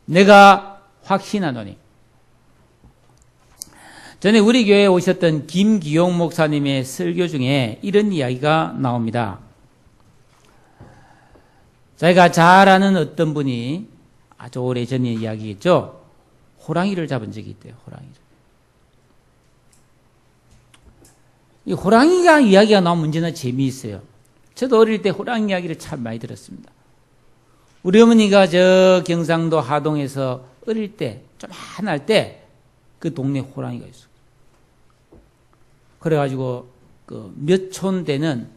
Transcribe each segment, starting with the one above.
내가 확신하노니. 전에 우리 교회에 오셨던 김기용 목사님의 설교 중에 이런 이야기가 나옵니다. 자기가 잘 아는 어떤 분이 아주 오래전의 이야기겠죠. 호랑이를 잡은 적이 있대요. 호랑이를. 이 호랑이가 이야기가 나오면 언제나 재미있어요. 저도 어릴 때 호랑이 이야기를 참 많이 들었습니다. 우리 어머니가 저 경상도 하동에서 어릴 때, 좀 한할 때 그 동네 호랑이가 있어요. 그래가지고 그 몇 촌 되는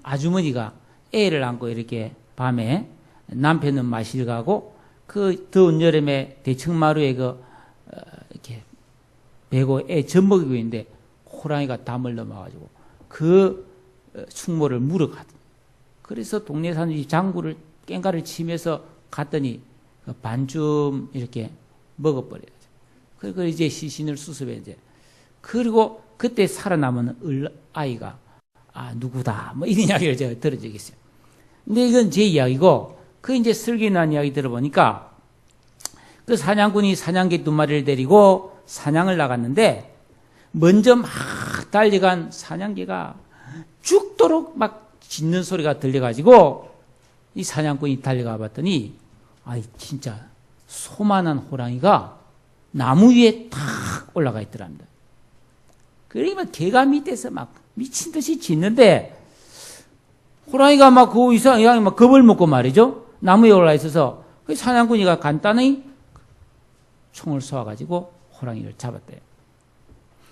아주머니가 애를 안고 이렇게 밤에 남편은 마실 가고 그 더운 여름에 대청마루에 이렇게 베고 애 젖먹이고 있는데 호랑이가 담을 넘어가지고 그 충모를 물어가더니 그래서 동네 사람들이 장구를 깽가를 치면서 갔더니 반쯤 이렇게 먹어버려요. 그리고 이제 시신을 수습해 이제 그리고 그때 살아남은 아이가 누구다 뭐 이런 이야기를 제가 들은 적이 있어요. 근데 이건 제 이야기고 그 이제 설교에 나온 이야기 들어보니까 그 사냥꾼이 사냥개 2마리를 데리고 사냥을 나갔는데 먼저 막 달려간 사냥개가 죽도록 막 짖는 소리가 들려가지고 이 사냥꾼이 달려가 봤더니 진짜 소만한 호랑이가 나무 위에 탁 올라가 있더랍니다. 그러니까 개가 밑에서 막 미친 듯이 짖는데 호랑이가 막 그 이상하게 막 겁을 먹고 말이죠. 나무에 올라 있어서 그 사냥꾼이가 간단히 총을 쏘아가지고 호랑이를 잡았대요.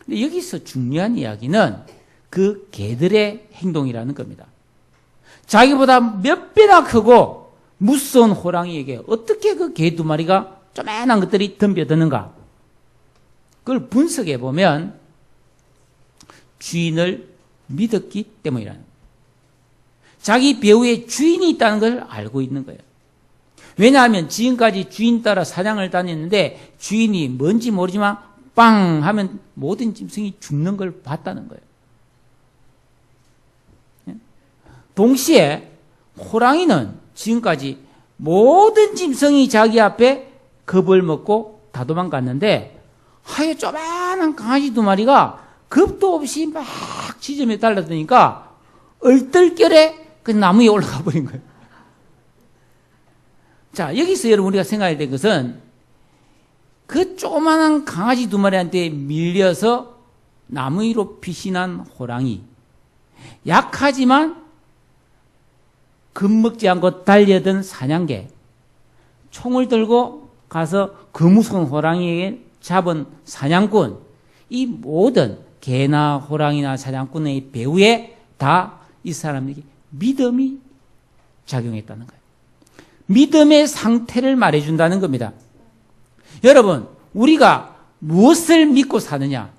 근데 여기서 중요한 이야기는 그 개들의 행동이라는 겁니다. 자기보다 몇 배나 크고 무서운 호랑이에게 어떻게 그 개 2마리가 조그만한 것들이 덤벼드는가? 그걸 분석해 보면 주인을 믿었기 때문이라는 거예요. 자기 배후에 주인이 있다는 걸 알고 있는 거예요. 왜냐하면 지금까지 주인 따라 사냥을 다녔는데 주인이 뭔지 모르지만 빵 하면 모든 짐승이 죽는 걸 봤다는 거예요. 동시에 호랑이는 지금까지 모든 짐승이 자기 앞에 겁을 먹고 다 도망갔는데 하여 조그만한 강아지 2마리가 겁도 없이 막 지점에 달라드니까 얼떨결에 그 나무에 올라가 버린 거예요. 자, 여기서 여러분 우리가 생각해야 될 것은 그 조그만한 강아지 2마리한테 밀려서 나무 위로 피신한 호랑이, 약하지만 겁먹지 않고 달려든 사냥개, 총을 들고 가서 그 무서운 호랑이에게 잡은 사냥꾼, 이 모든 개나 호랑이나 사냥꾼의 배후에 다 이 사람에게 믿음이 작용했다는 거예요. 믿음의 상태를 말해준다는 겁니다. 여러분, 우리가 무엇을 믿고 사느냐,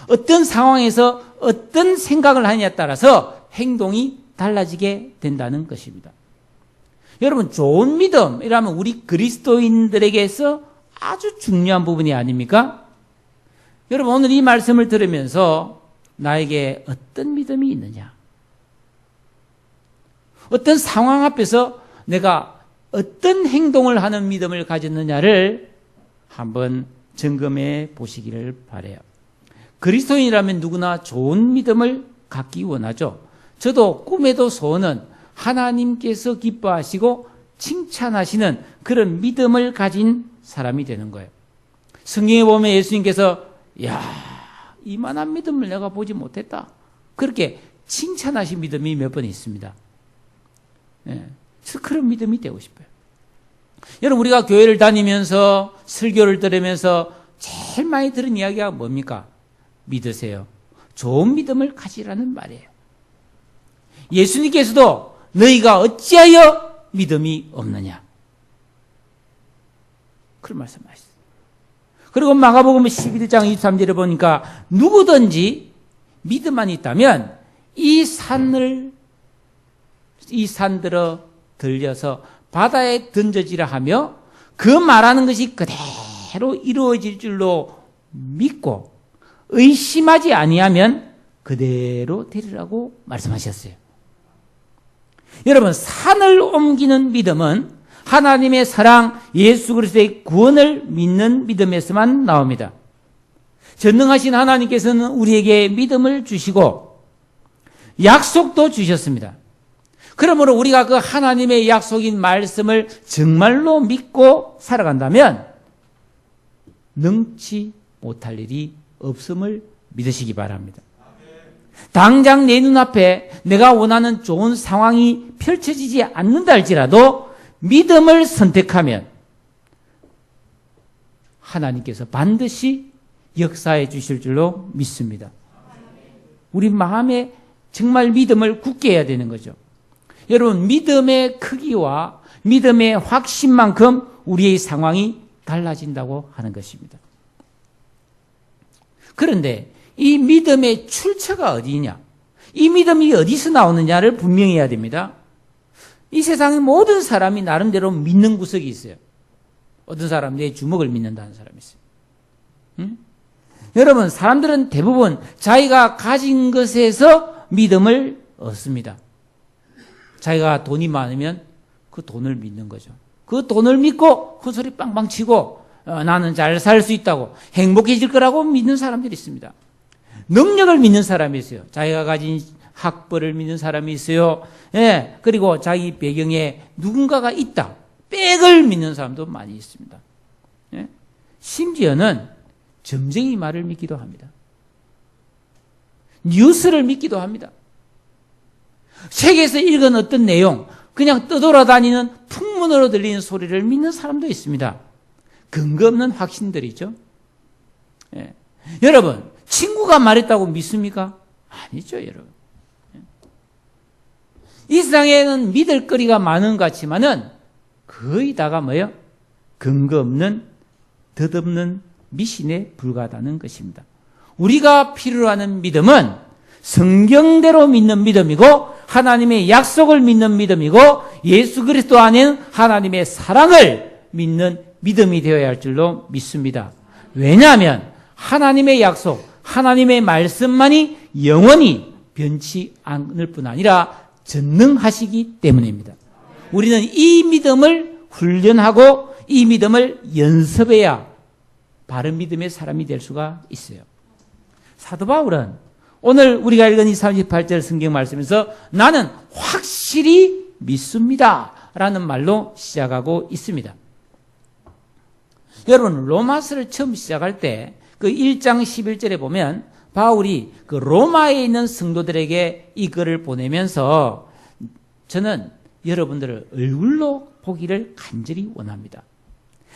어떤 상황에서 어떤 생각을 하느냐에 따라서 행동이 달라지게 된다는 것입니다. 여러분, 좋은 믿음이라면 우리 그리스도인들에게서 아주 중요한 부분이 아닙니까? 여러분, 오늘 이 말씀을 들으면서 나에게 어떤 믿음이 있느냐? 어떤 상황 앞에서 내가 어떤 행동을 하는 믿음을 가졌느냐를 한번 점검해 보시기를 바라요. 그리스도인이라면 누구나 좋은 믿음을 갖기 원하죠. 저도 꿈에도 소원은 하나님께서 기뻐하시고 칭찬하시는 그런 믿음을 가진 사람이 되는 거예요. 성경에 보면 예수님께서 이만한 믿음을 내가 보지 못했다. 그렇게 칭찬하신 믿음이 몇 번 있습니다. 그래서 그런 믿음이 되고 싶어요. 여러분, 우리가 교회를 다니면서 설교를 들으면서 제일 많이 들은 이야기가 뭡니까? 믿으세요. 좋은 믿음을 가지라는 말이에요. 예수님께서도 너희가 어찌하여 믿음이 없느냐? 그런 말씀하셨어요. 그리고 마가복음 11장 23절에 보니까 누구든지 믿음만 있다면 이 산들어 들려서 바다에 던져지라 하며 그 말하는 것이 그대로 이루어질 줄로 믿고 의심하지 아니하면 그대로 되리라고 말씀하셨어요. 여러분, 산을 옮기는 믿음은 하나님의 사랑, 예수 그리스도의 구원을 믿는 믿음에서만 나옵니다. 전능하신 하나님께서는 우리에게 믿음을 주시고 약속도 주셨습니다. 그러므로 우리가 그 하나님의 약속인 말씀을 정말로 믿고 살아간다면 능치 못할 일이 없음을 믿으시기 바랍니다. 당장 내 눈앞에 내가 원하는 좋은 상황이 펼쳐지지 않는다 할지라도 믿음을 선택하면 하나님께서 반드시 역사해 주실 줄로 믿습니다. 우리 마음에 정말 믿음을 굳게 해야 되는 거죠. 여러분, 믿음의 크기와 믿음의 확신만큼 우리의 상황이 달라진다고 하는 것입니다. 그런데 이 믿음의 출처가 어디냐? 이 믿음이 어디서 나오느냐를 분명히 해야 됩니다. 이 세상의 모든 사람이 나름대로 믿는 구석이 있어요. 어떤 사람은 내 주먹을 믿는다는 사람이 있어요. 응? 여러분, 사람들은 대부분 자기가 가진 것에서 믿음을 얻습니다. 자기가 돈이 많으면 그 돈을 믿는 거죠. 그 돈을 믿고 큰 소리 빵빵 치고 나는 잘 살 수 있다고 행복해질 거라고 믿는 사람들이 있습니다. 능력을 믿는 사람이 있어요. 자기가 가진 학벌을 믿는 사람이 있어요. 예, 그리고 자기 배경에 누군가가 있다. 백을 믿는 사람도 많이 있습니다. 예? 심지어는 점쟁이 말을 믿기도 합니다. 뉴스를 믿기도 합니다. 책에서 읽은 어떤 내용, 그냥 떠돌아다니는 풍문으로 들리는 소리를 믿는 사람도 있습니다. 근거 없는 확신들이죠. 예. 여러분, 친구가 말했다고 믿습니까? 아니죠, 여러분. 예. 이 세상에는 믿을 거리가 많은 것 같지만은 거의 다가 뭐예요? 근거 없는, 덧없는 미신에 불과하다는 것입니다. 우리가 필요로 하는 믿음은 성경대로 믿는 믿음이고 하나님의 약속을 믿는 믿음이고 예수 그리스도 안에는 하나님의 사랑을 믿는 믿음이 되어야 할 줄로 믿습니다. 왜냐하면 하나님의 약속, 하나님의 말씀만이 영원히 변치 않을 뿐 아니라 전능하시기 때문입니다. 우리는 이 믿음을 훈련하고 이 믿음을 연습해야 바른 믿음의 사람이 될 수가 있어요. 사도 바울은 오늘 우리가 읽은 이 38절 성경 말씀에서 나는 확실히 믿습니다 라는 말로 시작하고 있습니다. 여러분, 로마서를 처음 시작할 때 그 1장 11절에 보면 바울이 그 로마에 있는 성도들에게 이 글을 보내면서 저는 여러분들을 얼굴로 보기를 간절히 원합니다.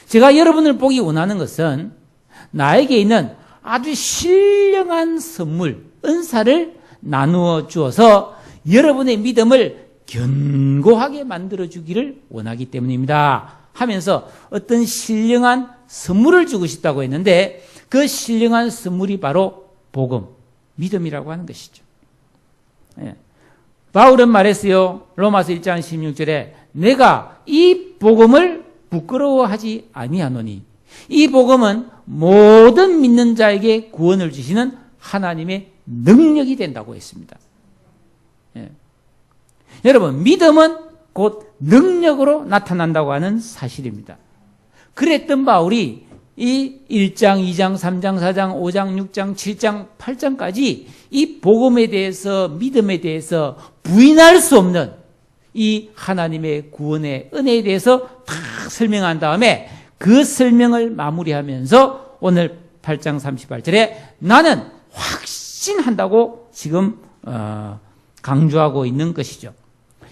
제가 여러분을 보기 원하는 것은 나에게 있는 아주 신령한 선물, 은사를 나누어 주어서 여러분의 믿음을 견고하게 만들어주기를 원하기 때문입니다. 하면서 어떤 신령한 선물을 주고 싶다고 했는데 그 신령한 선물이 바로 복음, 믿음이라고 하는 것이죠. 예. 바울은 말했어요. 로마서 1장 16절에 내가 이 복음을 부끄러워하지 아니하노니 이 복음은 모든 믿는 자에게 구원을 주시는 하나님의 능력이 된다고 했습니다. 예. 여러분, 믿음은 곧 능력으로 나타난다고 하는 사실입니다. 그랬던 바울이 이 1장, 2장, 3장, 4장, 5장, 6장, 7장, 8장까지 이 복음에 대해서, 믿음에 대해서 부인할 수 없는 이 하나님의 구원의 은혜에 대해서 다 설명한 다음에 그 설명을 마무리하면서 오늘 8장 38절에 나는 확신한다고 지금 강조하고 있는 것이죠.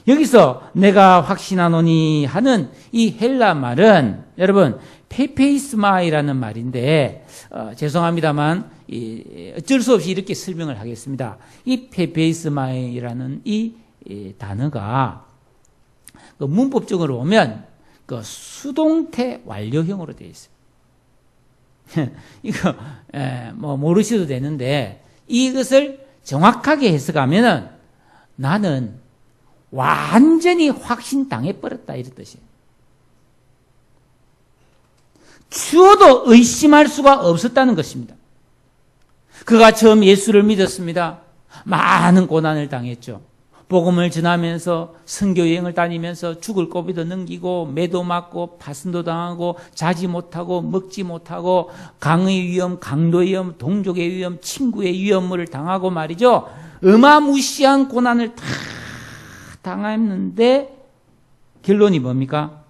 여기서 내가 확신하노니 하는 이 헬라 말은 여러분 페페이스마이라는 말인데 죄송합니다만 어쩔 수 없이 이렇게 설명을 하겠습니다. 이 페페이스마이라는 이 단어가 그 문법적으로 보면 그 수동태 완료형으로 되어 있어요. 이거 뭐 모르셔도 되는데 이것을 정확하게 해석하면은 나는 완전히 확신당해버렸다 이런 뜻이에요. 추워도 의심할 수가 없었다는 것입니다. 그가 처음 예수를 믿었습니다. 많은 고난을 당했죠. 복음을 전하면서 선교여행을 다니면서 죽을 고비도 넘기고 매도 맞고 파선도 당하고 자지 못하고 먹지 못하고 강의 위험, 강도의 위험, 동족의 위험, 친구의 위험을 당하고 말이죠. 어마무시한 고난을 다 당했는데 결론이 뭡니까?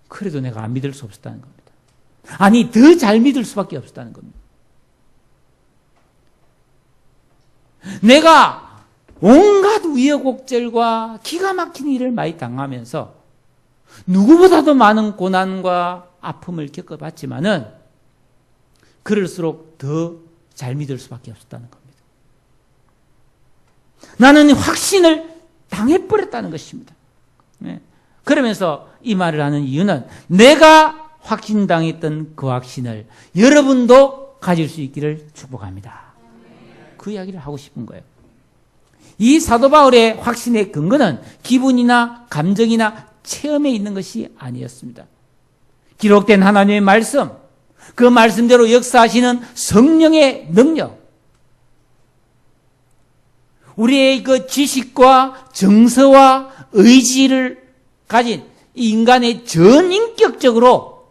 그래도 내가 안 믿을 수 없었다는 겁니다. 아니, 더 잘 믿을 수밖에 없었다는 겁니다. 내가 온갖 우여곡절과 기가 막힌 일을 많이 당하면서 누구보다도 많은 고난과 아픔을 겪어봤지만은 그럴수록 더 잘 믿을 수밖에 없었다는 겁니다. 나는 확신을 당해버렸다는 것입니다. 네. 그러면서 이 말을 하는 이유는 내가 확신당했던 그 확신을 여러분도 가질 수 있기를 축복합니다. 그 이야기를 하고 싶은 거예요. 이 사도 바울의 확신의 근거는 기분이나 감정이나 체험에 있는 것이 아니었습니다. 기록된 하나님의 말씀, 그 말씀대로 역사하시는 성령의 능력, 우리의 그 지식과 정서와 의지를 가진 이 인간의 전인격적으로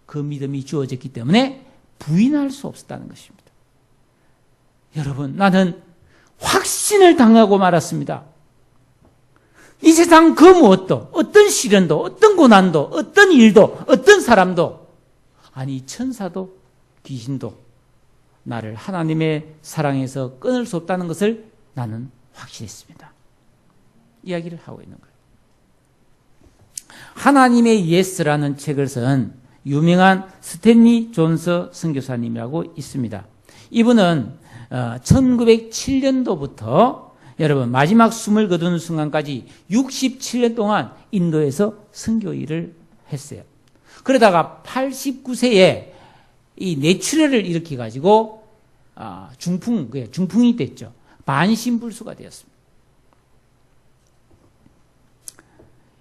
그 믿음이 주어졌기 때문에 부인할 수 없었다는 것입니다. 여러분, 나는 확신을 당하고 말았습니다. 이 세상 그 무엇도, 어떤 시련도, 어떤 고난도, 어떤 일도, 어떤 사람도, 아니 천사도 귀신도 나를 하나님의 사랑에서 끊을 수 없다는 것을 나는 확신했습니다. 이야기를 하고 있는 거예요. 하나님의 예스라는 책을 쓴 유명한 스탠리 존스 선교사님이라고 있습니다. 이분은 1907년도부터 여러분 마지막 숨을 거두는 순간까지 67년 동안 인도에서 선교 일을 했어요. 그러다가 89세에 이 뇌출혈을 일으켜가지고 중풍이 됐죠. 반신불수가 되었습니다.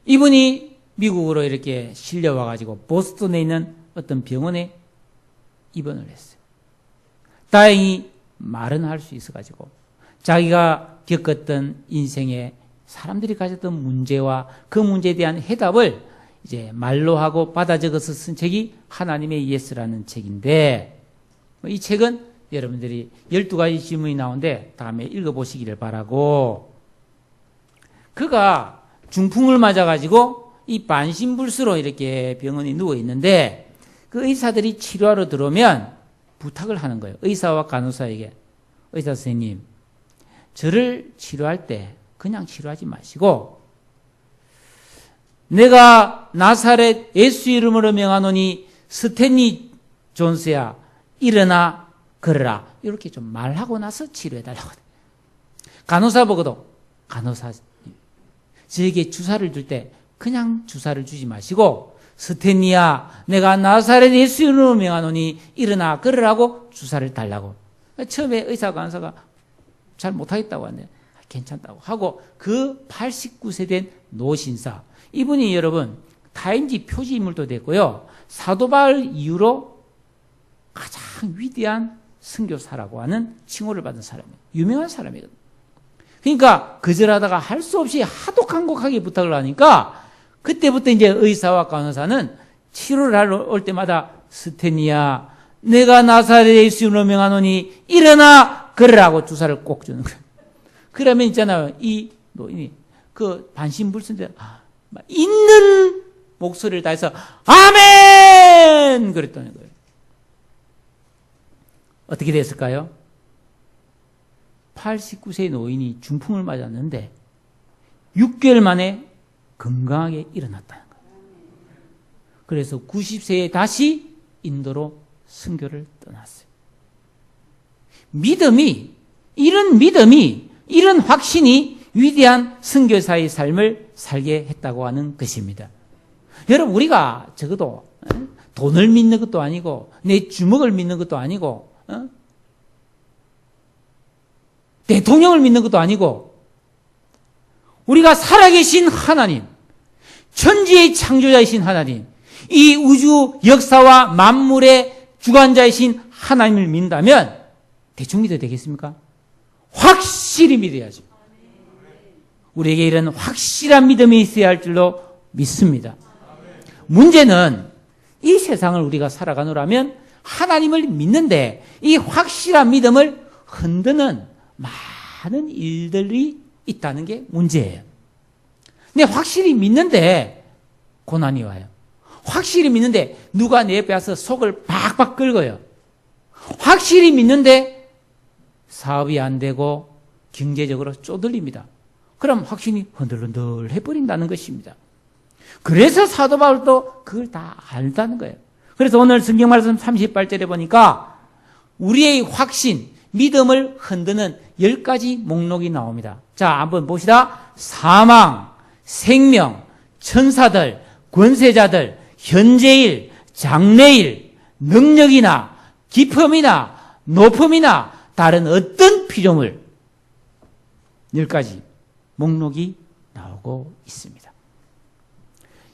이분이 미국으로 이렇게 실려와가지고 보스턴에 있는 어떤 병원에 입원을 했어요. 다행히 말은 할 수 있어가지고 자기가 겪었던 인생에 사람들이 가졌던 문제와 그 문제에 대한 해답을 이제 말로 하고 받아 적어서 쓴 책이 하나님의 예스라는 책인데, 이 책은 여러분들이 12가지 질문이 나오는데 다음에 읽어보시기를 바라고, 그가 중풍을 맞아가지고 이 반신불수로 이렇게 병원에 누워 있는데 그 의사들이 치료하러 들어오면 부탁을 하는 거예요. 의사와 간호사에게. 의사 선생님, 저를 치료할 때 그냥 치료하지 마시고 내가 나사렛 예수 이름으로 명하노니 스탠리 존스야 일어나 걸어라, 이렇게 좀 말하고 나서 치료해달라고. 간호사 보고도, 간호사 저에게 주사를 줄 때 그냥 주사를 주지 마시고 스탠리야 내가 나사렛 예수 이름으로 명하노니 일어나 걸으라고 주사를 달라고. 처음에 의사 간호사가 잘 못하겠다고 하는데 괜찮다고 하고, 그 89세 된 노신사, 이분이 여러분 타임지 표지 인물도 됐고요, 사도 바울 이후로 가장 위대한 선교사라고 하는 칭호를 받은 사람이에요. 유명한 사람이거든요. 그러니까 거절하다가 할 수 없이 하도 간곡하게 부탁을 하니까 그때부터 이제 의사와 간호사는 치료를 하러 올 때마다 스탠리야 내가 나사렛 예수로 명하노니 일어나 걸으라고 주사를 꼭 주는 거예요. 그러면 있잖아요, 이 노인이 그 반신불수인데 있는 목소리를 다해서 아멘 그랬다는 거예요. 어떻게 됐을까요? 89세의 노인이 중풍을 맞았는데 6개월 만에 건강하게 일어났다는 거예요. 그래서 90세에 다시 인도로 선교를 떠났어요. 믿음이, 이런 확신이 위대한 선교사의 삶을 살게 했다고 하는 것입니다. 여러분, 우리가 적어도 돈을 믿는 것도 아니고 내 주먹을 믿는 것도 아니고 대통령을 믿는 것도 아니고 우리가 살아계신 하나님, 천지의 창조자이신 하나님, 이 우주 역사와 만물의 주관자이신 하나님을 믿는다면 대충 믿어도 되겠습니까? 확실히 믿어야죠. 우리에게 이런 확실한 믿음이 있어야 할 줄로 믿습니다. 문제는 이 세상을 우리가 살아가노라면 하나님을 믿는데 이 확실한 믿음을 흔드는 많은 일들이 있다는 게 문제예요. 근데 확실히 믿는데 고난이 와요. 확실히 믿는데 누가 내 옆에 와서 속을 박박 긁어요. 확실히 믿는데 사업이 안 되고 경제적으로 쪼들립니다. 그럼 확신이 흔들흔들 해버린다는 것입니다. 그래서 사도 바울도 그걸 다 알다는 거예요. 그래서 오늘 성경 말씀 38절에 보니까 우리의 확신, 믿음을 흔드는 10가지 목록이 나옵니다. 자, 한번 봅시다. 사망, 생명, 천사들, 권세자들, 현재일, 장래일, 능력이나 기품이나 높음이나 다른 어떤 피조물 10가지 목록이 나오고 있습니다.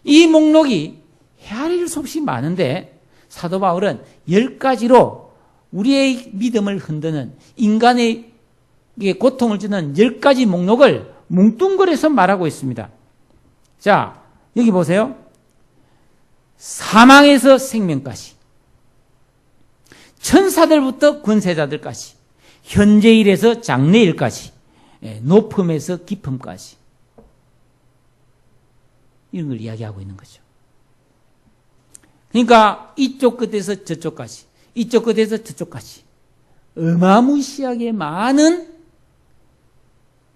이 목록이 헤아릴 수 없이 많은데 사도 바울은 10가지로 우리의 믿음을 흔드는 인간의 고통을 주는 10가지 목록을 뭉뚱그려서 말하고 있습니다. 자, 여기 보세요. 사망에서 생명까지, 천사들부터 권세자들까지, 현재일에서 장래일까지, 높음에서 깊음까지, 이런 걸 이야기하고 있는 거죠. 그러니까 이쪽 끝에서 저쪽까지, 이쪽 끝에서 저쪽까지 어마무시하게 많은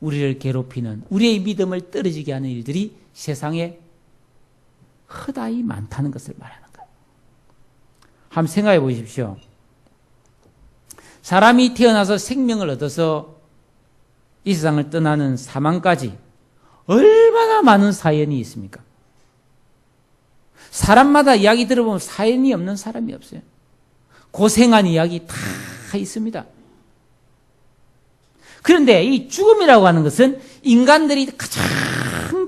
우리를 괴롭히는, 우리의 믿음을 떨어지게 하는 일들이 세상에 허다히 많다는 것을 말하는 거예요. 한번 생각해 보십시오. 사람이 태어나서 생명을 얻어서 이 세상을 떠나는 사망까지 얼마나 많은 사연이 있습니까? 사람마다 이야기 들어보면 사연이 없는 사람이 없어요. 고생한 이야기 다 있습니다. 그런데 이 죽음이라고 하는 것은 인간들이 가장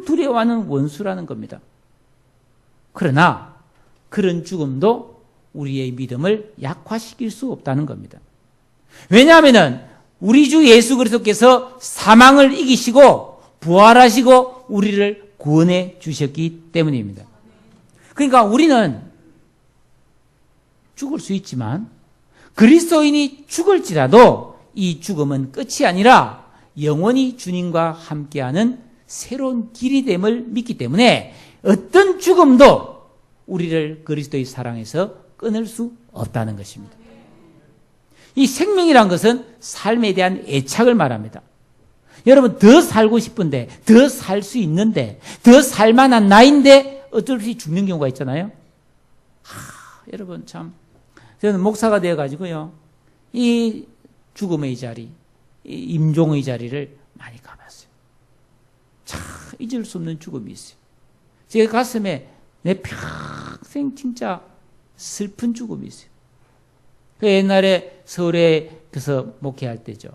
두려워하는 원수라는 겁니다. 그러나 그런 죽음도 우리의 믿음을 약화시킬 수 없다는 겁니다. 왜냐하면 우리 주 예수 그리스도께서 사망을 이기시고 부활하시고 우리를 구원해 주셨기 때문입니다. 그러니까 우리는 죽을 수 있지만 그리스도인이 죽을지라도 이 죽음은 끝이 아니라 영원히 주님과 함께하는 새로운 길이 됨을 믿기 때문에 어떤 죽음도 우리를 그리스도의 사랑에서 끊을 수 없다는 것입니다. 이 생명이란 것은 삶에 대한 애착을 말합니다. 여러분 더 살고 싶은데, 더 살 수 있는데, 더 살만한 나이인데 어쩔 수 없이 죽는 경우가 있잖아요. 여러분 참 저는 목사가 되어가지고요 이 죽음의 자리, 이 임종의 자리를 많이 가봤어요. 참 잊을 수 없는 죽음이 있어요. 제 가슴에 내 평생 진짜 슬픈 죽음이 있어요. 그 옛날에 서울에서 목회할 때죠.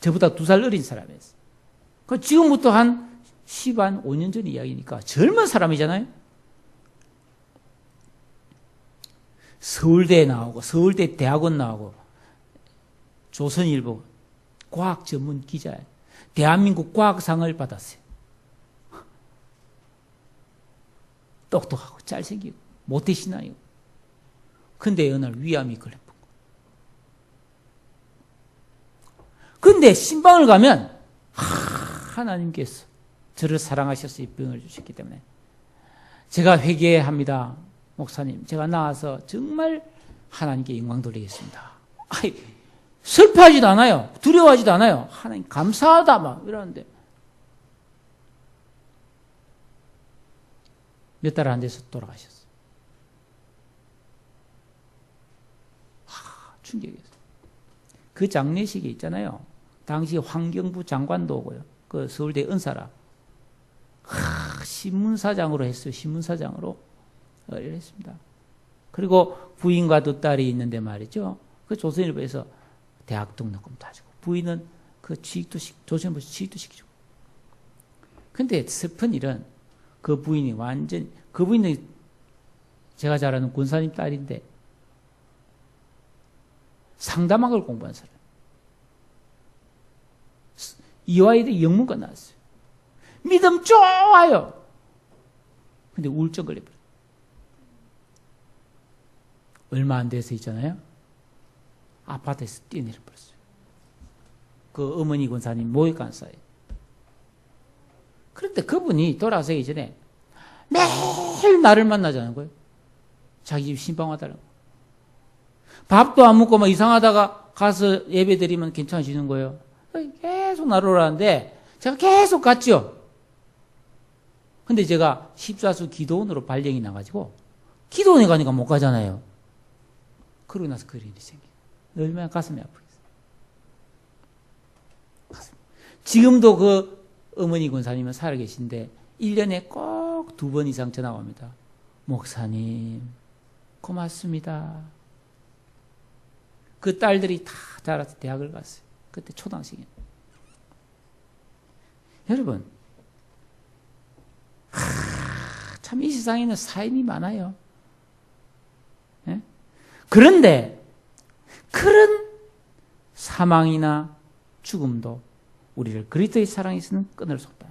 저보다 2살 어린 사람이었어요. 그 지금부터 한 5년 전 이야기니까 젊은 사람이잖아요. 서울대에 나오고 서울대 대학원 나오고 조선일보 과학 전문 기자예요. 대한민국 과학상을 받았어요. 똑똑하고 잘생기고 모태신앙이고. 근데 어느 날 위암이 걸려본 거예요. 근데 신방을 가면 하나님께서 저를 사랑하셔서 이 병을 주셨기 때문에 제가 회개합니다. 목사님, 제가 나와서 정말 하나님께 영광 돌리겠습니다. 슬퍼하지도 않아요. 두려워하지도 않아요. 하나님 감사하다 막 이러는데 몇 달 안 돼서 돌아가셨어요. 충격이었어요. 그 장례식이 있잖아요. 당시 환경부 장관도 오고요. 그 서울대 은사라. 신문사장으로 했어요. 신문사장으로. 이랬습니다. 그리고 부인과 2딸이 있는데 말이죠. 그 조선일보에서 대학 등록금도 해주고, 부인은 그 조선일보에서 취직도 시키고. 근데 슬픈 일은 그 부인이 그 부인은 제가 잘 아는 권사님 딸인데 상담학을 공부한 사람. 이화여대 영문과 나왔어요. 믿음 좋아요. 근데 우울증 걸려버려요. 얼마 안 돼서 있잖아요. 아파트에서 뛰어내려버렸어요. 그 어머니 권사님 모욕간사예요. 그런데 그분이 돌아가기 전에 매일 나를 만나자는 거예요. 자기 집 신방와달라고. 밥도 안 먹고 막 이상하다가 가서 예배 드리면 괜찮아지는 거예요. 계속 나를 오라는데 제가 계속 갔죠. 근데 제가 14수 기도원으로 발령이 나가지고 기도원에 가니까 못 가잖아요. 그러고 나서 그런 일이 생겨요. 얼마나 가슴이 아프겠어요. 지금도 그 어머니 권사님은 살아계신데 1년에 꼭 2번 이상 전화가 옵니다. 목사님 고맙습니다. 그 딸들이 다 자라서 대학을 갔어요. 그때 초등학생이에요. 여러분 참 이 세상에는 사인이 많아요. 예? 그런데 그런 사망이나 죽음도 우리를 그리스도의 사랑에서는 끊을 수 없다.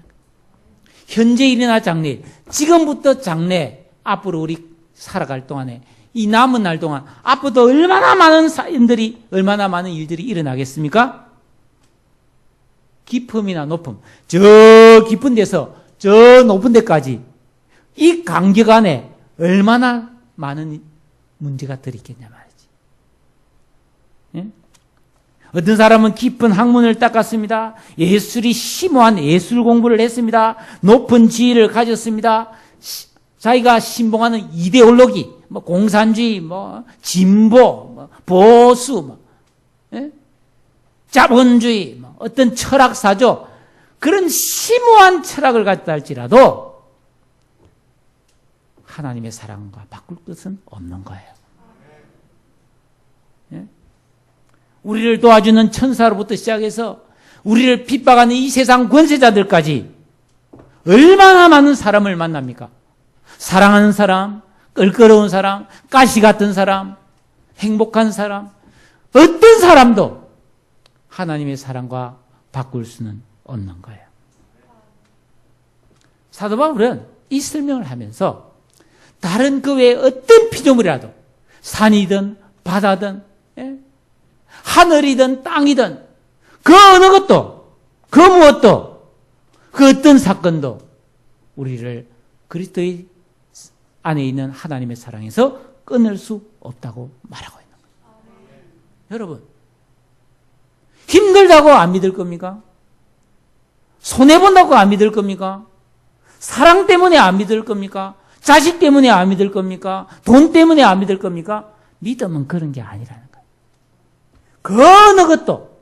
현재 일어날 장래, 지금부터 장래, 앞으로 우리 살아갈 동안에 이 남은 날 동안 앞으로도 얼마나 많은 사인들이, 얼마나 많은 일들이 일어나겠습니까? 깊음이나 높음, 저 깊은 데서 저 높은 데까지 이 간격 안에 얼마나 많은 문제가 들어있겠냐 말이지. 예? 어떤 사람은 깊은 학문을 닦았습니다. 예술이 심오한 예술 공부를 했습니다. 높은 지위를 가졌습니다. 자기가 신봉하는 이데올로기, 뭐 공산주의, 뭐 진보, 뭐 보수, 뭐 예? 자본주의, 뭐 어떤 철학사죠. 그런 심오한 철학을 갖다 할지라도 하나님의 사랑과 바꿀 것은 없는 거예요. 예? 우리를 도와주는 천사로부터 시작해서 우리를 핍박하는 이 세상 권세자들까지 얼마나 많은 사람을 만납니까? 사랑하는 사람, 껄끄러운 사람, 가시 같은 사람, 행복한 사람, 어떤 사람도 하나님의 사랑과 바꿀 수는 없는 거예요. 사도 바울은 이 설명을 하면서 다른 그 외에 어떤 피조물이라도 산이든 바다든 예? 하늘이든 땅이든 그 어느 것도 그 무엇도 그 어떤 사건도 우리를 그리스도의 안에 있는 하나님의 사랑에서 끊을 수 없다고 말하고 있는 거예요. 여러분 힘들다고 안 믿을 겁니까? 손해본다고 안 믿을 겁니까? 사랑 때문에 안 믿을 겁니까? 자식 때문에 안 믿을 겁니까? 돈 때문에 안 믿을 겁니까? 믿음은 그런 게 아니라는 거예요. 그 어느 것도,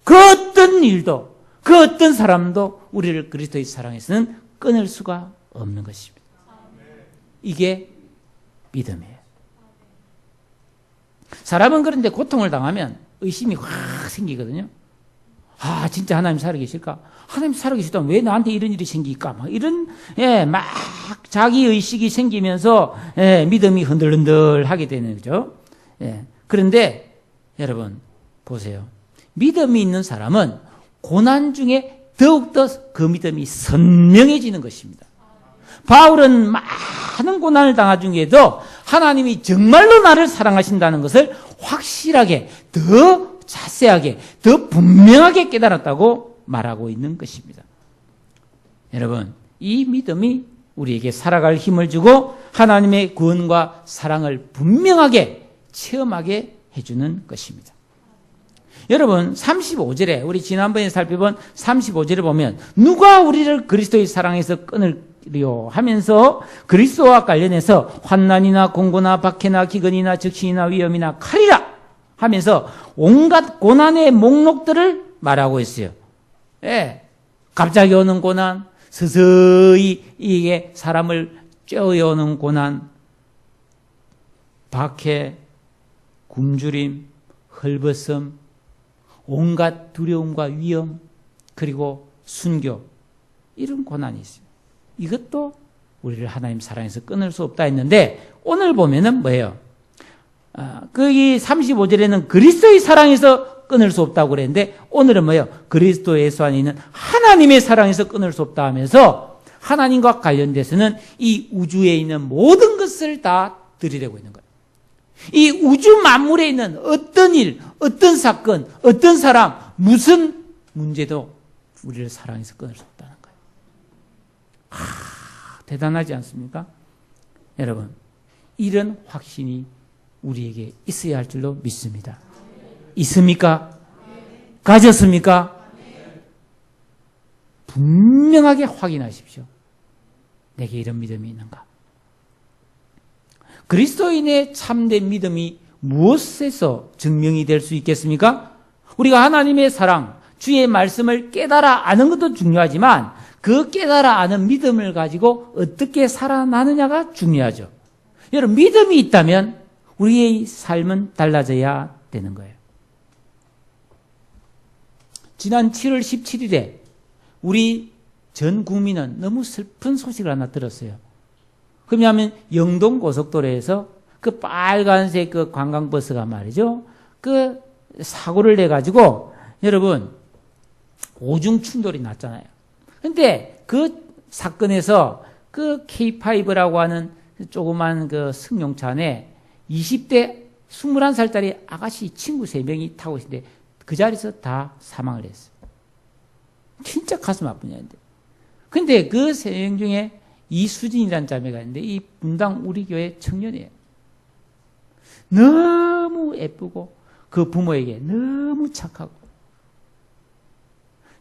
그 어떤 일도, 그 어떤 사람도 우리를 그리스도의 사랑에서는 끊을 수가 없는 것입니다. 이게 믿음이에요. 사람은 그런데 고통을 당하면 의심이 확 생기거든요. 아, 진짜 하나님 살아계실까? 하나님 살아계시다면 왜 나한테 이런 일이 생길까? 막 이런, 막 자기 의식이 생기면서, 믿음이 흔들흔들 하게 되는 거죠. 그런데 여러분, 보세요. 믿음이 있는 사람은 고난 중에 더욱더 그 믿음이 선명해지는 것입니다. 바울은 많은 고난을 당한 중에도 하나님이 정말로 나를 사랑하신다는 것을 확실하게, 더 자세하게, 더 분명하게 깨달았다고 말하고 있는 것입니다. 여러분, 이 믿음이 우리에게 살아갈 힘을 주고 하나님의 구원과 사랑을 분명하게 체험하게 해주는 것입니다. 여러분 35절에 우리 지난번에 살펴본 35절에 보면 누가 우리를 그리스도의 사랑에서 끊으려 하면서 그리스도와 관련해서 환난이나 공고나 박해나 기근이나 적신이나 위험이나 칼이라 하면서 온갖 고난의 목록들을 말하고 있어요. 갑자기 오는 고난, 서서히 이게 사람을 쬐어오는 고난, 박해, 굶주림, 헐벗음, 온갖 두려움과 위험, 그리고 순교, 이런 고난이 있어요. 이것도 우리를 하나님 사랑에서 끊을 수 없다 했는데 오늘 보면은 뭐예요? 거기 35절에는 그리스도의 사랑에서 끊을 수 없다고 그랬는데 오늘은 뭐예요? 그리스도 예수 안에 있는 하나님의 사랑에서 끊을 수 없다 하면서 하나님과 관련돼서는 이 우주에 있는 모든 것을 다 드리려고 있는 거예요. 이 우주 만물에 있는 어떤 일, 어떤 사건, 어떤 사람, 무슨 문제도 우리를 사랑해서 끊을 수 없다는 거예요. 대단하지 않습니까? 여러분, 이런 확신이 우리에게 있어야 할 줄로 믿습니다. 있습니까? 가졌습니까? 분명하게 확인하십시오. 내게 이런 믿음이 있는가? 그리스도인의 참된 믿음이 무엇에서 증명이 될 수 있겠습니까? 우리가 하나님의 사랑, 주의 말씀을 깨달아 아는 것도 중요하지만 그 깨달아 아는 믿음을 가지고 어떻게 살아나느냐가 중요하죠. 여러분, 믿음이 있다면 우리의 삶은 달라져야 되는 거예요. 지난 7월 17일에 우리 전 국민은 너무 슬픈 소식을 하나 들었어요. 그러냐면 영동 고속도로에서 그 빨간색 그 관광버스가 말이죠. 그 사고를 내가지고 여러분 오중 충돌이 났잖아요. 근데 그 사건에서 그 K5라고 하는 조그만 그 승용차 안에 20대 21살짜리 아가씨 친구 3명이 타고 있는데 그 자리에서 다 사망을 했어요. 진짜 가슴 아픈 일인데. 근데 그 3명 중에 이수진이라는 자매가 있는데 이 분당 우리 교회 청년이에요. 너무 예쁘고 그 부모에게 너무 착하고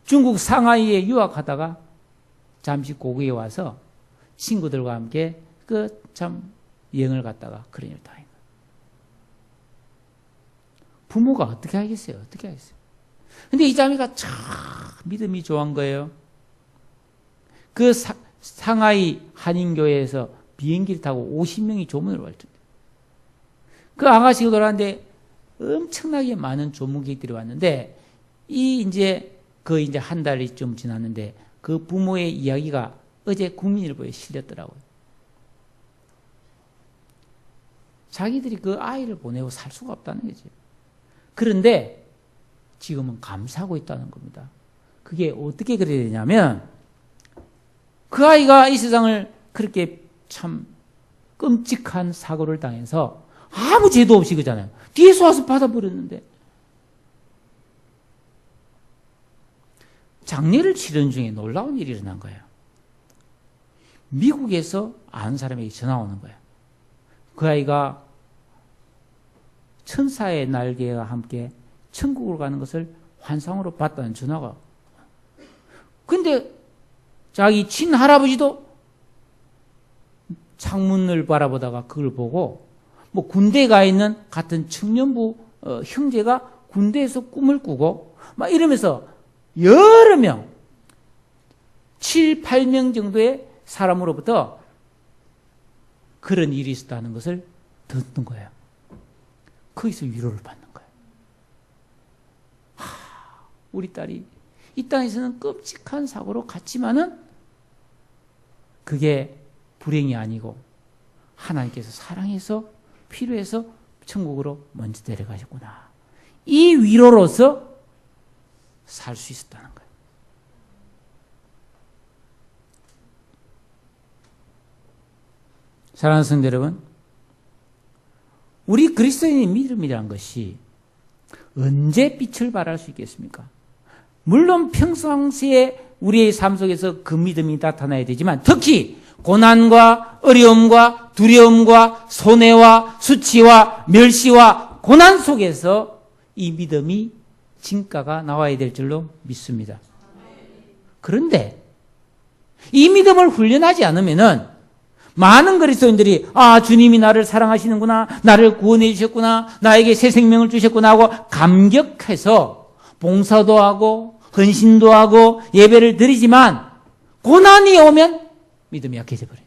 중국 상하이에 유학하다가 잠시 고국에 와서 친구들과 함께 그 참 여행을 갔다가 그런 일을 당한 거예요. 부모가 어떻게 하겠어요? 어떻게 하겠어요? 근데 이 자매가 참 믿음이 좋은 거예요. 그 상하이 한인교회에서 비행기를 타고 50명이 조문을 왔던데. 그 아가씨가 돌아왔는데 엄청나게 많은 조문객들이 왔는데 이제 한 달이 좀 지났는데 그 부모의 이야기가 어제 국민일보에 실렸더라고요. 자기들이 그 아이를 보내고 살 수가 없다는 거죠. 그런데 지금은 감사하고 있다는 겁니다. 그게 어떻게 그래야 되냐면 그 아이가 이 세상을 그렇게 참 끔찍한 사고를 당해서 아무 죄도 없이 그잖아요. 뒤에서 와서 받아버렸는데 장례를 치르는 중에 놀라운 일이 일어난 거예요. 미국에서 아는 사람에게 전화 오는 거예요. 그 아이가 천사의 날개와 함께 천국으로 가는 것을 환상으로 봤다는 전화가. 근데 자기 친할아버지도 창문을 바라보다가 그걸 보고 뭐 군대에 가 있는 같은 청년부 형제가 군대에서 꿈을 꾸고 막 이러면서 여러 명 7, 8명 정도의 사람으로부터 그런 일이 있었다는 것을 듣는 거예요. 거기서 위로를 받는 거예요. 우리 딸이 이 땅에서는 끔찍한 사고로 갔지만은 그게 불행이 아니고 하나님께서 사랑해서 필요해서 천국으로 먼저 데려가셨구나. 이 위로로서 살 수 있었다는 거예요. 사랑하는 성도 여러분, 우리 그리스도인의 믿음이라는 것이 언제 빛을 발할 수 있겠습니까? 물론 평상시에 우리의 삶 속에서 그 믿음이 나타나야 되지만 특히 고난과 어려움과 두려움과 손해와 수치와 멸시와 고난 속에서 이 믿음이 진가가 나와야 될 줄로 믿습니다. 그런데 이 믿음을 훈련하지 않으면은 많은 그리스도인들이 주님이 나를 사랑하시는구나, 나를 구원해 주셨구나, 나에게 새 생명을 주셨구나 하고 감격해서 봉사도 하고 헌신도 하고 예배를 드리지만 고난이 오면 믿음이 약해져 버려요.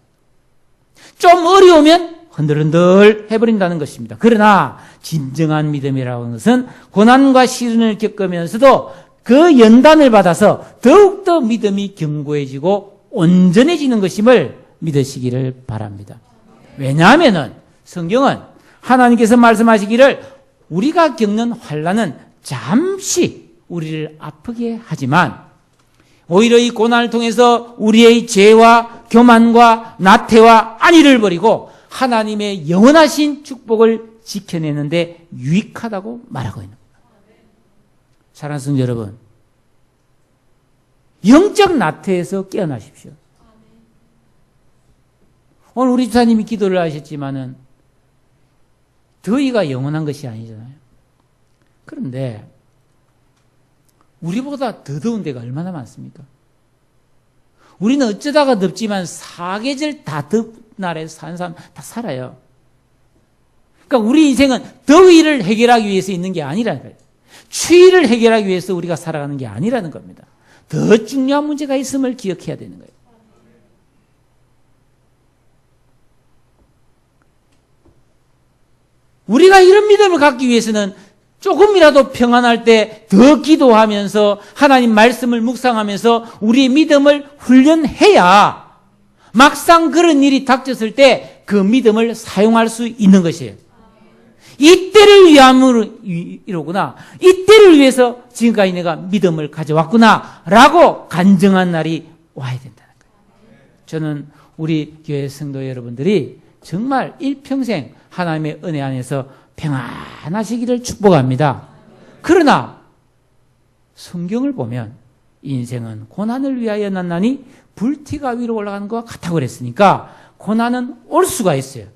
좀 어려우면 흔들흔들 해버린다는 것입니다. 그러나 진정한 믿음이라는 것은 고난과 시련을 겪으면서도 그 연단을 받아서 더욱더 믿음이 견고해지고 온전해지는 것임을 믿으시기를 바랍니다. 왜냐하면 성경은 하나님께서 말씀하시기를 우리가 겪는 환난은 잠시 우리를 아프게 하지만 오히려 이 고난을 통해서 우리의 죄와 교만과 나태와 안위를 버리고 하나님의 영원하신 축복을 지켜내는데 유익하다고 말하고 있는 겁니다. 사랑하는 성도 여러분, 영적 나태에서 깨어나십시오. 오늘 우리 주사님이 기도를 하셨지만은 더위가 영원한 것이 아니잖아요. 그런데 우리보다 더 더운 데가 얼마나 많습니까? 우리는 어쩌다가 덥지만 사계절 다 덥은 나라에서 사는 사람 다 살아요. 그러니까 우리 인생은 더위를 해결하기 위해서 있는 게 아니라는 거예요. 추위를 해결하기 위해서 우리가 살아가는 게 아니라는 겁니다. 더 중요한 문제가 있음을 기억해야 되는 거예요. 우리가 이런 믿음을 갖기 위해서는 조금이라도 평안할 때 더 기도하면서 하나님 말씀을 묵상하면서 우리의 믿음을 훈련해야 막상 그런 일이 닥쳤을 때 그 믿음을 사용할 수 있는 것이에요. 이때를 위함으로구나. 이때를 위해서 지금까지 내가 믿음을 가져왔구나 라고 간증한 날이 와야 된다는 거예요. 저는 우리 교회 성도 여러분들이 정말 일평생 하나님의 은혜 안에서 평안하시기를 축복합니다. 그러나 성경을 보면 인생은 고난을 위하여 났나니 불티가 위로 올라가는 것과 같다고 그랬으니까 고난은 올 수가 있어요.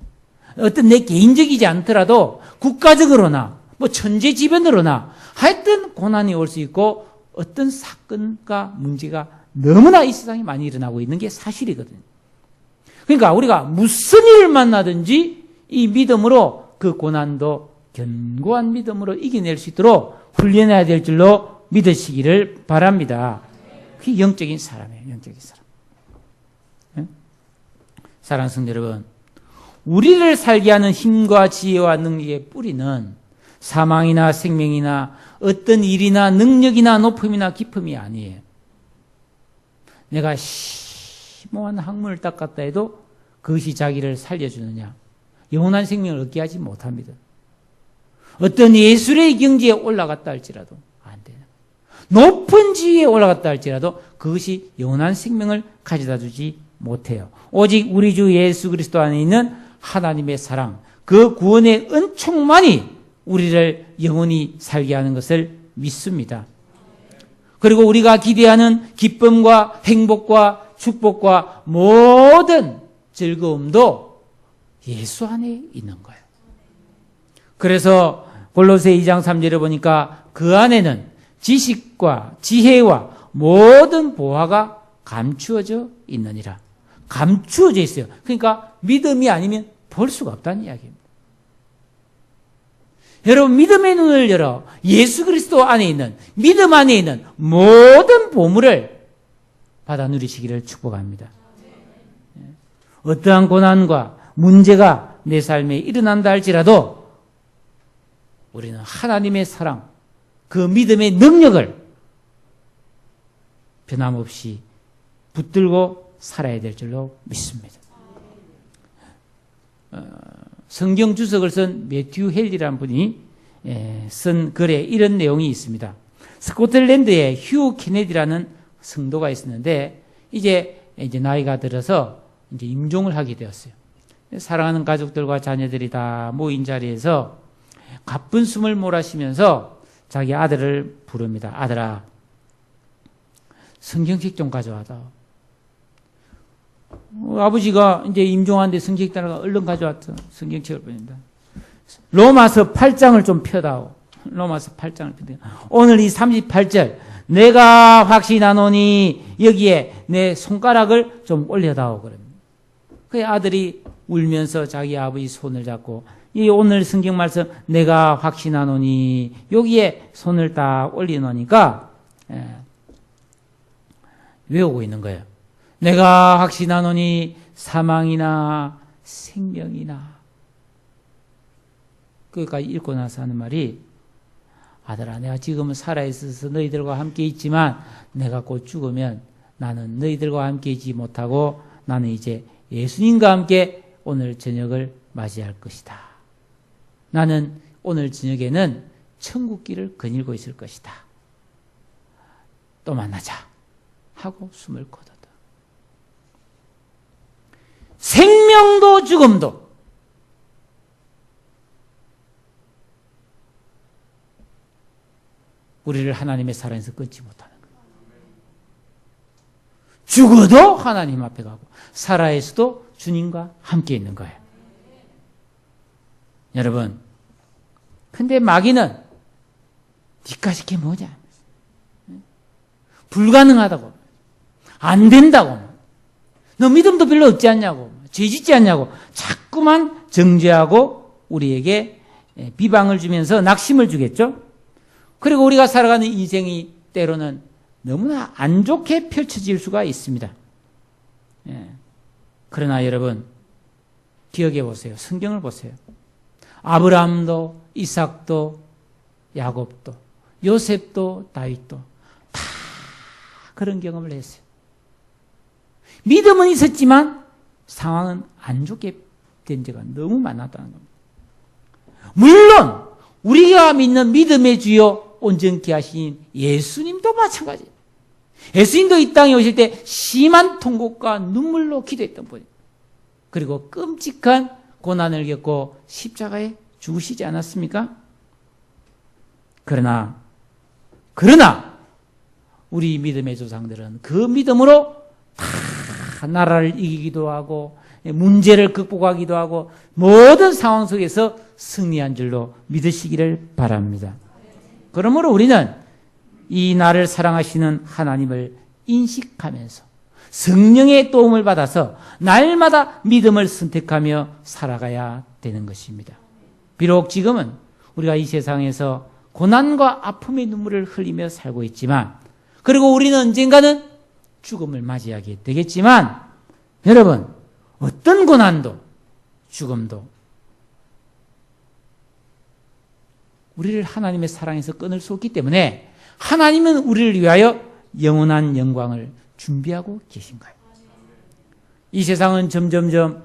어떤 내 개인적이지 않더라도 국가적으로나 뭐 천재지변으로나 하여튼 고난이 올 수 있고 어떤 사건과 문제가 너무나 이 세상에 많이 일어나고 있는 게 사실이거든요. 그러니까 우리가 무슨 일을 만나든지 이 믿음으로 그 고난도 견고한 믿음으로 이겨낼 수 있도록 훈련해야 될 줄로 믿으시기를 바랍니다. 그게 영적인 사람이에요. 영적인 사람. 네? 사랑하는 성도 여러분, 우리를 살게 하는 힘과 지혜와 능력의 뿌리는 사망이나 생명이나 어떤 일이나 능력이나 높음이나 깊음이 아니에요. 내가 심오한 학문을 닦았다 해도 그것이 자기를 살려주느냐? 영원한 생명을 얻게 하지 못합니다. 어떤 예술의 경지에 올라갔다 할지라도 안 돼요. 높은 지위에 올라갔다 할지라도 그것이 영원한 생명을 가져다 주지 못해요. 오직 우리 주 예수 그리스도 안에 있는 하나님의 사랑, 그 구원의 은총만이 우리를 영원히 살게 하는 것을 믿습니다. 그리고 우리가 기대하는 기쁨과 행복과 축복과 모든 즐거움도 예수 안에 있는 거예요. 그래서 골로새 2장 3절에 보니까 그 안에는 지식과 지혜와 모든 보화가 감추어져 있느니라. 감추어져 있어요. 그러니까 믿음이 아니면 볼 수가 없다는 이야기입니다. 여러분, 믿음의 눈을 열어 예수 그리스도 안에 있는, 믿음 안에 있는 모든 보물을 받아 누리시기를 축복합니다. 어떠한 고난과 문제가 내 삶에 일어난다 할지라도 우리는 하나님의 사랑, 그 믿음의 능력을 변함없이 붙들고 살아야 될 줄로 믿습니다. 성경 주석을 쓴 매튜 헬리라는 분이 쓴 글에 이런 내용이 있습니다. 스코틀랜드에 휴 케네디라는 성도가 있었는데 이제 나이가 들어서 이제 임종을 하게 되었어요. 사랑하는 가족들과 자녀들이 다 모인 자리에서 가쁜 숨을 몰아쉬면서 자기 아들을 부릅니다. 아들아, 성경책 좀 가져와다. 아버지가 이제 임종한데 성경책 따라가 얼른 가져왔죠. 성경책을 보낸다. 로마서 8장을 좀 펴다오. 로마서 8장을 펴다. 오늘 이 38절, 내가 확신하노니 여기에 내 손가락을 좀 올려다오. 그럽니다. 그 아들이 울면서 자기 아버지 손을 잡고 이 오늘 성경 말씀 내가 확신하노니 여기에 손을 딱 올려놓으니까 외우고 있는 거예요. 내가 확신하노니 사망이나 생명이나. 그러니까 읽고 나서 하는 말이 아들아, 내가 지금은 살아있어서 너희들과 함께 있지만 내가 곧 죽으면 나는 너희들과 함께 있지 못하고 나는 이제 예수님과 함께 오늘 저녁을 맞이할 것이다. 나는 오늘 저녁에는 천국길을 거닐고 있을 것이다. 또 만나자 하고 숨을 거뒀다. 생명도 죽음도 우리를 하나님의 사랑에서 끊지 못하는 거예요. 죽어도 하나님 앞에 가고 살아있어도 주님과 함께 있는 거예요. 여러분, 근데 마귀는 니까지 게 뭐냐? 불가능하다고, 안 된다고, 너 믿음도 별로 없지 않냐고, 죄 짓지 않냐고 자꾸만 정죄하고 우리에게 비방을 주면서 낙심을 주겠죠. 그리고 우리가 살아가는 인생이 때로는 너무나 안 좋게 펼쳐질 수가 있습니다. 그러나 여러분, 기억해 보세요. 성경을 보세요. 아브라함도 이삭도 야곱도 요셉도 다윗도 다 그런 경험을 했어요. 믿음은 있었지만 상황은 안 좋게 된 적가 너무 많았다는 겁니다. 물론 우리가 믿는 믿음의 주요 온전케 하신 예수님도 마찬가지예요. 예수님도 이 땅에 오실 때 심한 통곡과 눈물로 기도했던 분이에요. 그리고 끔찍한 고난을 겪고 십자가에 죽으시지 않았습니까? 그러나 우리 믿음의 조상들은 그 믿음으로 다 나라를 이기기도 하고 문제를 극복하기도 하고 모든 상황 속에서 승리한 줄로 믿으시기를 바랍니다. 그러므로 우리는 이 나를 사랑하시는 하나님을 인식하면서 성령의 도움을 받아서 날마다 믿음을 선택하며 살아가야 되는 것입니다. 비록 지금은 우리가 이 세상에서 고난과 아픔의 눈물을 흘리며 살고 있지만, 그리고 우리는 언젠가는 죽음을 맞이하게 되겠지만, 여러분, 어떤 고난도 죽음도 우리를 하나님의 사랑에서 끊을 수 없기 때문에 하나님은 우리를 위하여 영원한 영광을 준비하고 계신 거예요. 이 세상은 점점점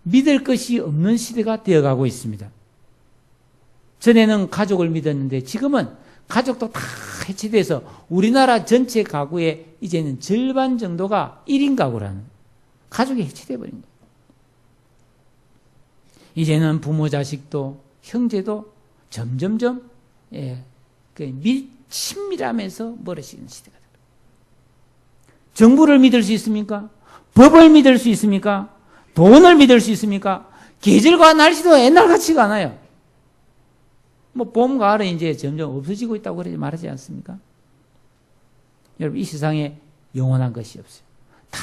믿을 것이 없는 시대가 되어가고 있습니다. 전에는 가족을 믿었는데 지금은 가족도 다 해체돼서 우리나라 전체 가구의 이제는 절반 정도가 1인 가구라는 가족이 해체돼 버린 거예요. 이제는 부모 자식도 형제도 점점점 친밀하면서 멀어지는 시대가 됩니다. 정부를 믿을 수 있습니까? 법을 믿을 수 있습니까? 돈을 믿을 수 있습니까? 계절과 날씨도 옛날 같지가 않아요. 봄, 가을은 이제 점점 없어지고 있다고 그러지 말하지 않습니까? 여러분, 이 세상에 영원한 것이 없어요. 다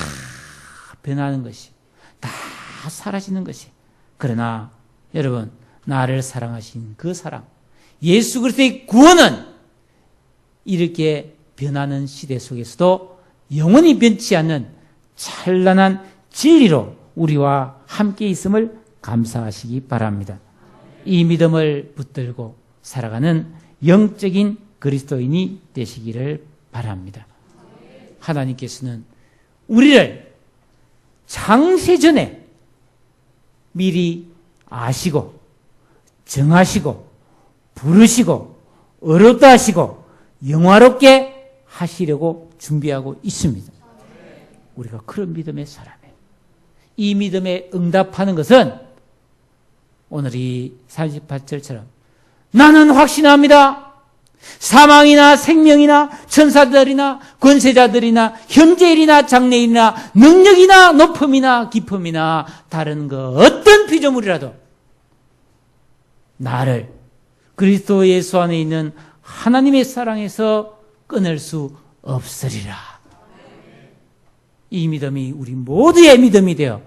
변하는 것이, 다 사라지는 것이. 그러나 여러분, 나를 사랑하신 그 사랑, 예수 그리스도의 구원은 이렇게 변하는 시대 속에서도 영원히 변치 않는 찬란한 진리로 우리와 함께 있음을 감사하시기 바랍니다. 이 믿음을 붙들고 살아가는 영적인 그리스도인이 되시기를 바랍니다. 하나님께서는 우리를 창세전에 미리 아시고 정하시고 부르시고 어렵다 하시고 영화롭게 하시려고 준비하고 있습니다. 우리가 그런 믿음의 사람이에요. 이 믿음에 응답하는 것은 오늘 이 38절처럼 나는 확신합니다. 사망이나 생명이나 천사들이나 권세자들이나 현재일이나 장래일이나 능력이나 높음이나 깊음이나 다른 그 어떤 피조물이라도 나를 그리스도 예수 안에 있는 하나님의 사랑에서 끊을 수 없으리라. 이 믿음이 우리 모두의 믿음이 되어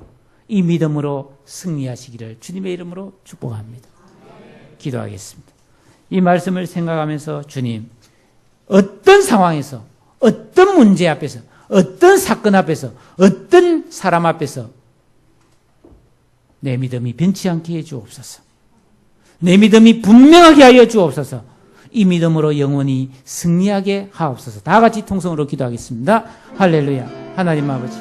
이 믿음으로 승리하시기를 주님의 이름으로 축복합니다. 기도하겠습니다. 이 말씀을 생각하면서 주님, 어떤 상황에서, 어떤 문제 앞에서, 어떤 사건 앞에서, 어떤 사람 앞에서 내 믿음이 변치 않게 해 주옵소서. 내 믿음이 분명하게 하여 주옵소서. 이 믿음으로 영원히 승리하게 하옵소서. 다 같이 통성으로 기도하겠습니다. 할렐루야. 하나님 아버지,